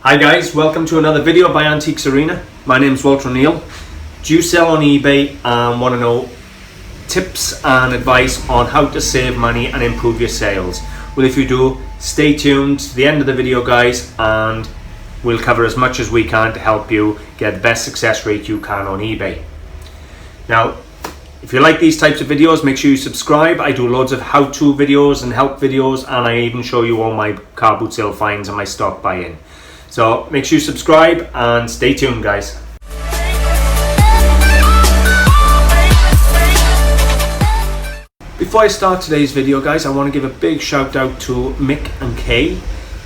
Hi guys, welcome to another video by AntiquesArena. My name is Walter O'Neill. Do you sell on eBay and want to know tips and advice on how to save money and improve your sales? Well, if you do, stay tuned to the end of the video guys, and we'll cover as much as we can to help you get the best success rate you can on eBay. Now, if you like these types of videos, make sure you subscribe. I do loads of how-to videos and help videos, and I even show you all my car boot sale finds and my stock buy-in. So make sure you subscribe and stay tuned guys. Before I start today's video guys, I want to give a big shout out to Mick and Kay.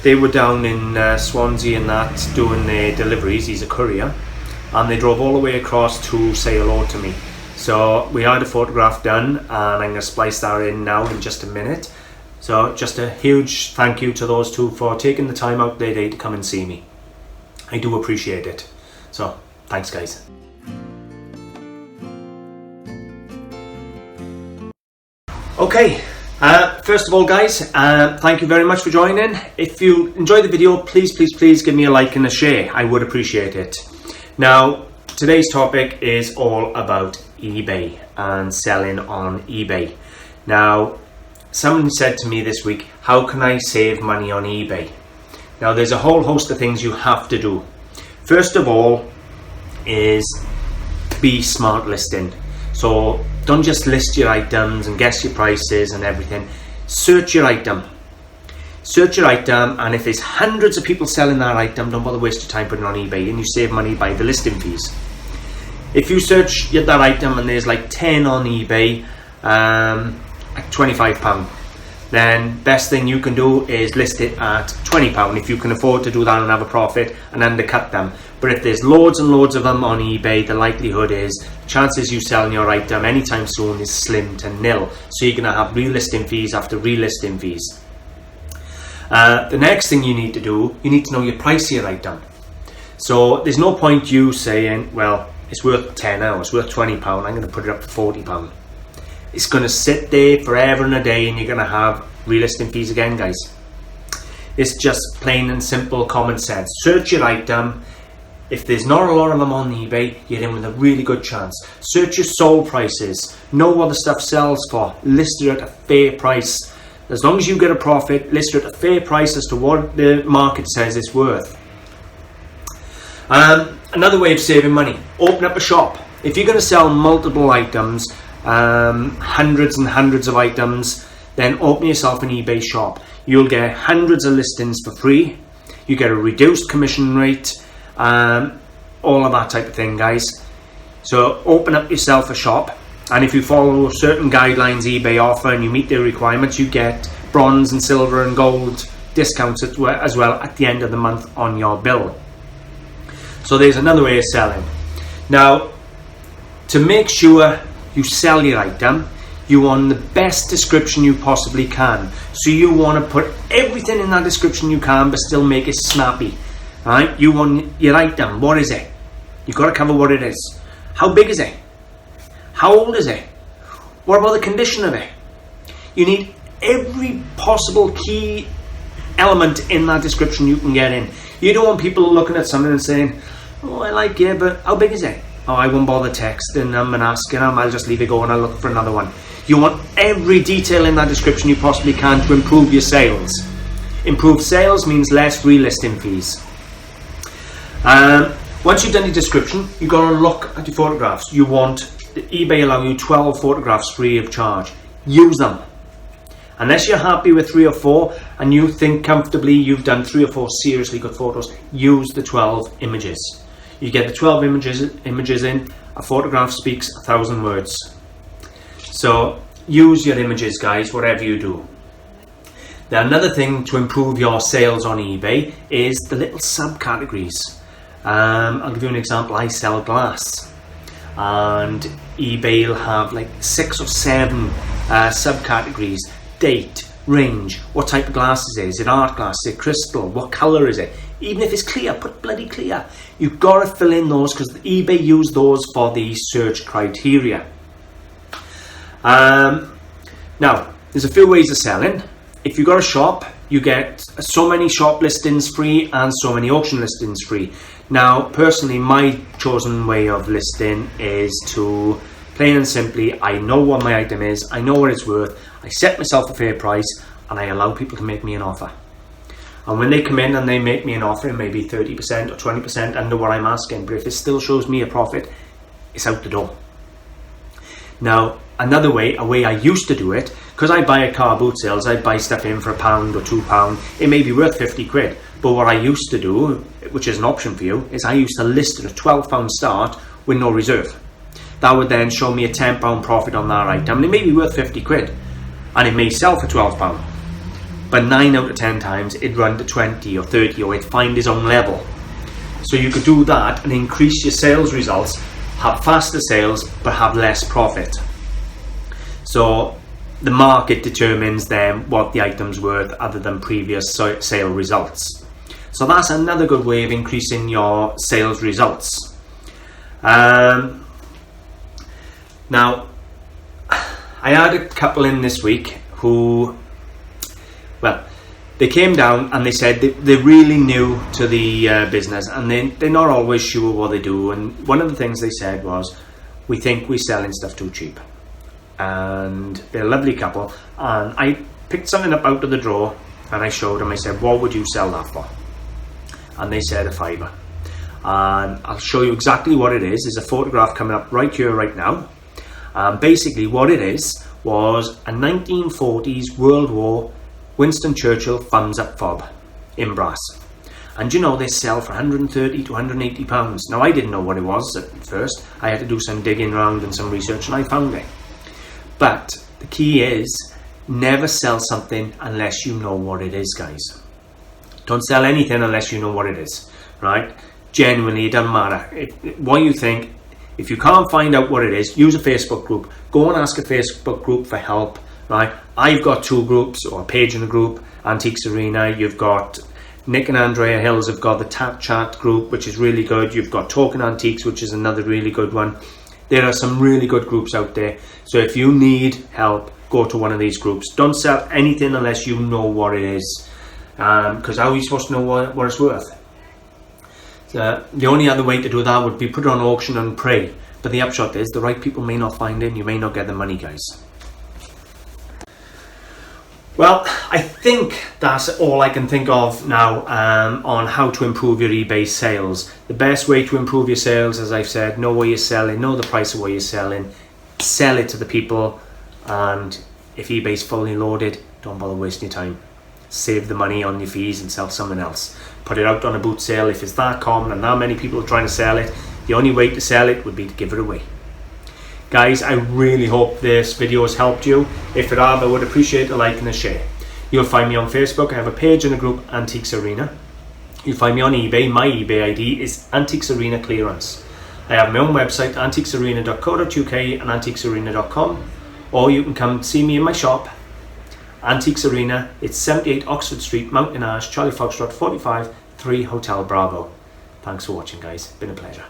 They were down in Swansea and that doing their deliveries. He's a courier, and they drove all the way across to say hello to me. So we had a photograph done, and I'm going to splice that in now in just a minute. So just a huge thank you to those two for taking the time out their day to come and see me. I do appreciate it. So thanks guys. Okay, first of all guys, thank you very much for joining. If you enjoyed the video, please give me a like and a share. I would appreciate it. Now, today's topic is all about eBay and selling on eBay. Now, someone said to me this week, how can I save money on eBay? Now there's a whole host of things you have to do. First of all is be smart listing. So don't just list your items and guess your prices and everything. Search your item. Search your item, and if there's hundreds of people selling that item, don't bother waste your time putting it on eBay, and you save money by the listing fees. If you search that item and there's like 10 on eBay, at £25, then best thing you can do is list it at £20 if you can afford to do that and have a profit and undercut them. But if there's loads and loads of them on eBay, the likelihood is chances you selling your item anytime soon is slim to nil. So you're going to have relisting fees after relisting fees. The next thing you need to do, you need to know your price of your item. So there's no point you saying, well, it's worth 10 hours, it's worth £20, I'm going to put it up for £40. It's going to sit there forever and a day, and you're going to have relisting fees again guys. It's just plain and simple common sense. Search your item. If there's not a lot of them on eBay, you're in with a really good chance. Search your sold prices. Know what the stuff sells for. List it at a fair price. As long as you get a profit, list it at a fair price as to what the market says it's worth. Another way of saving money, open up a shop. If you're going to sell multiple items, hundreds and hundreds of items, then open yourself an eBay shop. You'll get hundreds of listings for free. You get a reduced commission rate, all of that type of thing guys. So open up yourself a shop, and if you follow certain guidelines eBay offer and you meet their requirements, you get bronze and silver and gold discounts as well at the end of the month on your bill. So there's another way of selling. Now, to make sure you sell your item, you want the best description you possibly can. So you want to put everything in that description you can, but still make it snappy. Right? You want your item. What is it? You've got to cover what it is. How big is it? How old is it? What about the condition of it? You need every possible key element in that description you can get in. You don't want people looking at something and saying, oh, I like it, but how big is it? Oh, I won't bother texting them and asking them, I'll just leave it go and I'll look for another one. You want every detail in that description you possibly can to improve your sales. Improved sales means less relisting fees. Once you've done your description, you've got to look at your photographs. You want eBay allow you 12 photographs free of charge. Use them. Unless you're happy with 3 or 4 and you think comfortably you've done 3 or 4 seriously good photos, use the 12 images. You get the 12 images in, a photograph speaks 1,000 words. So use your images guys, whatever you do. Now another thing to improve your sales on eBay is the little subcategories. I'll give you an example. I sell glass, and eBay will have like 6 or 7 subcategories. Date, range, what type of glass is it? Is it art glass? Is it crystal? What colour is it? Even if it's clear, put bloody clear. You've got to fill in those because eBay use those for the search criteria. Now, there's a few ways of selling. If you've got a shop, you get so many shop listings free and so many auction listings free. Now, personally, my chosen way of listing is to, plain and simply, I know what my item is, I know what it's worth, I set myself a fair price, and I allow people to make me an offer. And when they come in and they make me an offer, maybe 30% or 20% under what I'm asking, but if it still shows me a profit, it's out the door. Now, another way, a way I used to do it, because I buy a car boot sales, I buy stuff in for £1 or £2, it may be worth 50 quid. But what I used to do, which is an option for you, is I used to list at a £12 start with no reserve. That would then show me a £10 profit on that item, and it may be worth 50 quid, and it may sell for £12. But 9 out of 10 times it'd run to 20 or 30, or it'd find its own level. So you could do that and increase your sales results, have faster sales, but have less profit. So the market determines then what the item's worth other than previous sale results. So that's another good way of increasing your sales results. Now, I had a couple in this week who, well, they came down and they said they're really new to the business, and they're not always sure what they do. And one of the things they said was, we think we're selling stuff too cheap. And they're a lovely couple, and I picked something up out of the drawer and I showed them. I said, what would you sell that for? And they said £5. And I'll show you exactly what it is. There's a photograph coming up right here right now. Basically what it is was a 1940s World War Winston Churchill thumbs up fob in brass. And you know, they sell for 130 to 180 pounds. Now, I didn't know what it was at first. I had to do some digging around and some research, and I found it. But the key is, never sell something unless you know what it is, guys. Don't sell anything unless you know what it is, right? Genuinely, it doesn't matter what you think. If you can't find out what it is, use a Facebook group. Go and ask a Facebook group for help, right? I've got 2 groups, or a page in the group, Antiques Arena. You've got Nick and Andrea Hills have got the Tap Chat group, which is really good. You've got Talking Antiques, which is another really good one. There are some really good groups out there. So if you need help, go to one of these groups. Don't sell anything unless you know what it is. Because how are you supposed to know what it's worth? The only other way to do that would be put it on auction and pray. But the upshot is, the right people may not find it, and you may not get the money, guys. Well, I think that's all I can think of now on how to improve your eBay sales. The best way to improve your sales, as I've said, know what you're selling, know the price of what you're selling, sell it to the people, and if eBay's fully loaded, don't bother wasting your time. Save the money on your fees and sell something else. Put it out on a boot sale. If it's that common and that many people are trying to sell it, the only way to sell it would be to give it away. Guys, I really hope this video has helped you. If it have, I would appreciate a like and a share. You'll find me on Facebook. I have a page in the group Antiques Arena. You'll find me on eBay. My eBay ID is Antiques Arena Clearance. I have my own website, antiquesarena.co.uk and antiquesarena.com, or you can come see me in my shop, Antiques Arena. It's 78 Oxford Street, Mountain Ash, Charlie Foxtrot 45, 3 Hotel Bravo. Thanks for watching, guys. Been a pleasure.